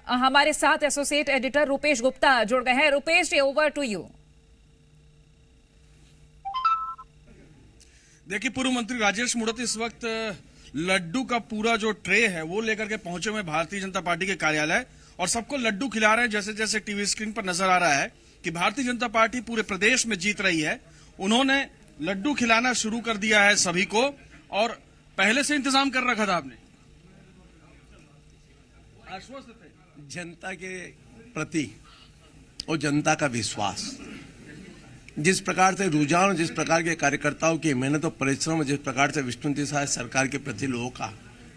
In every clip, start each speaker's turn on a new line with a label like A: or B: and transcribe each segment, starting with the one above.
A: हमारे साथ associate editor Rupesh Gupta जुड़ गए हैं। Rupesh, over to you.
B: देखिए, पूर्व मंत्री राजेश मूणत इस वक्त लड्डू का पूरा जो ट्रे है वो लेकर के पहुंचे हुए भारतीय जनता पार्टी के कार्यालय और सबको लड्डू खिला रहे हैं। जैसे जैसे टीवी स्क्रीन पर नजर आ रहा है कि भारतीय जनता पार्टी पूरे प्रदेश में जीत रही है, उन्होंने लड्डू खिलाना शुरू कर दिया है सभी को। और पहले से इंतजाम कर रखा था आपने? आश्वस्त थे
C: जनता के प्रति और जनता का विश्वास, जिस प्रकार से रुझान, जिस प्रकार के कार्यकर्ताओं की मेहनत और परिश्रम, जिस प्रकार से विष्णुदत्त साय सरकार के प्रति लोगों का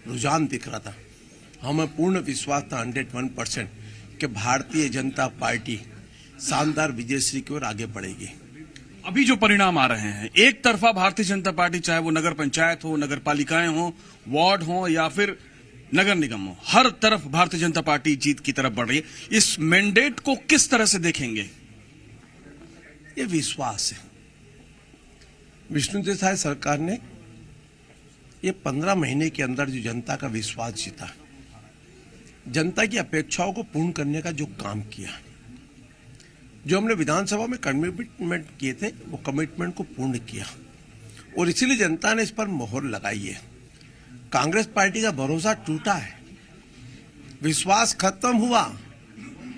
C: रुझान दिख रहा था, हमें पूर्ण विश्वास था 101% कि भारतीय जनता पार्टी शानदार विजयश्री की ओर आगे बढ़ेगी।
B: अभी जो परिणाम आ रहे हैं, एक तरफा भारतीय जनता पार्टी, चाहे वो नगर पंचायत हो, नगर पालिकाएं हो, वार्ड हो या फिर नगर निगम हो, हर तरफ भारतीय जनता पार्टी जीत की तरफ बढ़ रही है। इस मैंडेट को किस तरह से देखेंगे?
C: ये विश्वास है। विष्णुदत्त साय सरकार ने ये 15 महीने के अंदर जो जनता का विश्वास जीता, जनता की अपेक्षाओं को पूर्ण करने का जो काम किया, जो हमने विधानसभा में कमिटमेंट किए थे, वो कमिटमेंट को पूर्ण किया और इसीलिए जनता ने इस पर मोहर लगाई है। कांग्रेस पार्टी का भरोसा टूटा है, विश्वास खत्म हुआ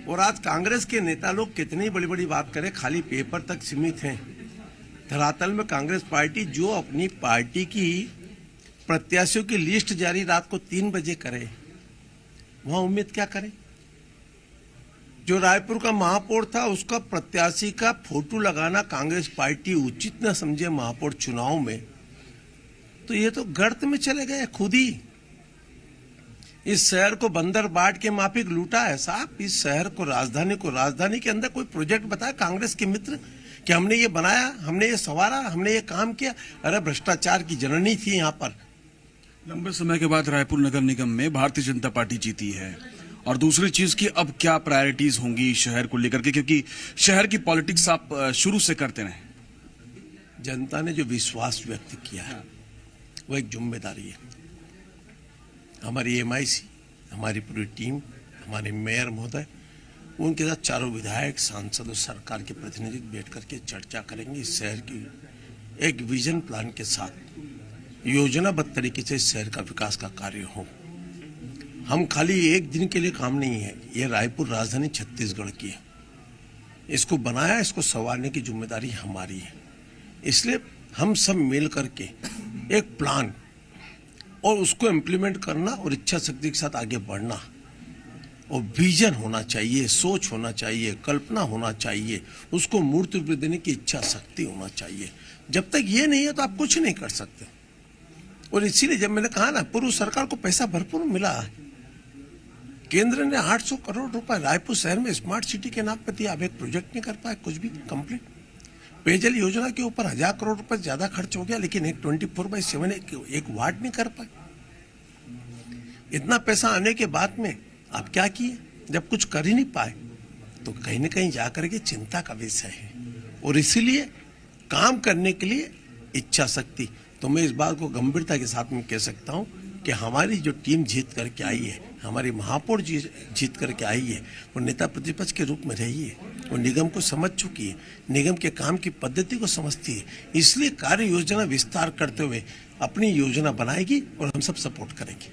C: और आज कांग्रेस के नेता लोग कितनी बड़ी बड़ी बात करें, खाली पेपर तक सीमित हैं। धरातल में कांग्रेस पार्टी जो अपनी पार्टी की प्रत्याशियों की लिस्ट जारी रात को 3 बजे करे, वहां उम्मीद क्या करे? जो रायपुर का महापौर था, उसका प्रत्याशी का फोटो लगाना कांग्रेस पार्टी उचित न समझे महापौर चुनाव में, तो ये तो गर्त में चले गए खुद ही। इस शहर को बंदर बाट के माफिक लूटा है साहब। इस शहर को, राजधानी के अंदर कोई प्रोजेक्ट बताया कांग्रेस के मित्र कि हमने ये बनाया, हमने ये संवारा, हमने ये काम किया? अरे भ्रष्टाचार की जननी थी यहाँ पर।
B: लंबे समय के बाद रायपुर नगर निगम में भारतीय जनता पार्टी जीती है। और दूसरी चीज की अब क्या प्रायोरिटीज होंगी शहर को लेकर के, क्योंकि शहर की पॉलिटिक्स आप शुरू से करते रहे।
C: जनता ने जो विश्वास व्यक्त किया है वो एक जिम्मेदारी है। हमारी MIC, हमारी पूरी टीम, हमारे मेयर महोदय, उनके साथ चारों विधायक, सांसद और सरकार के प्रतिनिधि बैठ करके चर्चा करेंगे। इस शहर की एक विजन प्लान के साथ योजनाबद्ध तरीके से इस शहर का विकास का कार्य हो। हम खाली एक दिन के लिए काम नहीं है, ये रायपुर राजधानी छत्तीसगढ़ की है। इसको बनाया, इसको संवारने की जिम्मेदारी हमारी है। इसलिए हम सब मिल करके एक प्लान और उसको इम्प्लीमेंट करना और इच्छा शक्ति के साथ आगे बढ़ना, और विजन होना चाहिए, सोच होना चाहिए, कल्पना होना चाहिए, उसको मूर्त रूप देने की इच्छा शक्ति होना चाहिए। जब तक ये नहीं है तो आप कुछ नहीं कर सकते। और इसीलिए जब मैंने कहा ना, पूर्व सरकार को पैसा भरपूर मिला है। केंद्र ने 800 करोड़ रुपए रायपुर शहर में स्मार्ट सिटी के नाम पर दिया। अब एक प्रोजेक्ट नहीं कर पाए कुछ भी कंप्लीट। पेयजल योजना के ऊपर 1000 करोड़ रुपए ज्यादा खर्च हो गया, लेकिन एक 24/7 एक वार्ड नहीं कर पाए। इतना पैसा आने के बाद में आप क्या किए? जब कुछ कर ही नहीं पाए तो कहीं ना कहीं जाकर के चिंता का विषय है। और इसीलिए काम करने के लिए इच्छा शक्ति, तो मैं इस बात को गंभीरता के साथ में कह सकता हूं कि हमारी जो टीम जीत करके आई है, हमारी महापौर जीत करके आई है, वो नेता प्रतिपक्ष के रूप में रही है, वो निगम को समझ चुकी है, निगम के काम की पद्धति को समझती है। इसलिए कार्य योजना विस्तार करते हुए अपनी योजना बनाएगी और हम सब सपोर्ट करेंगे।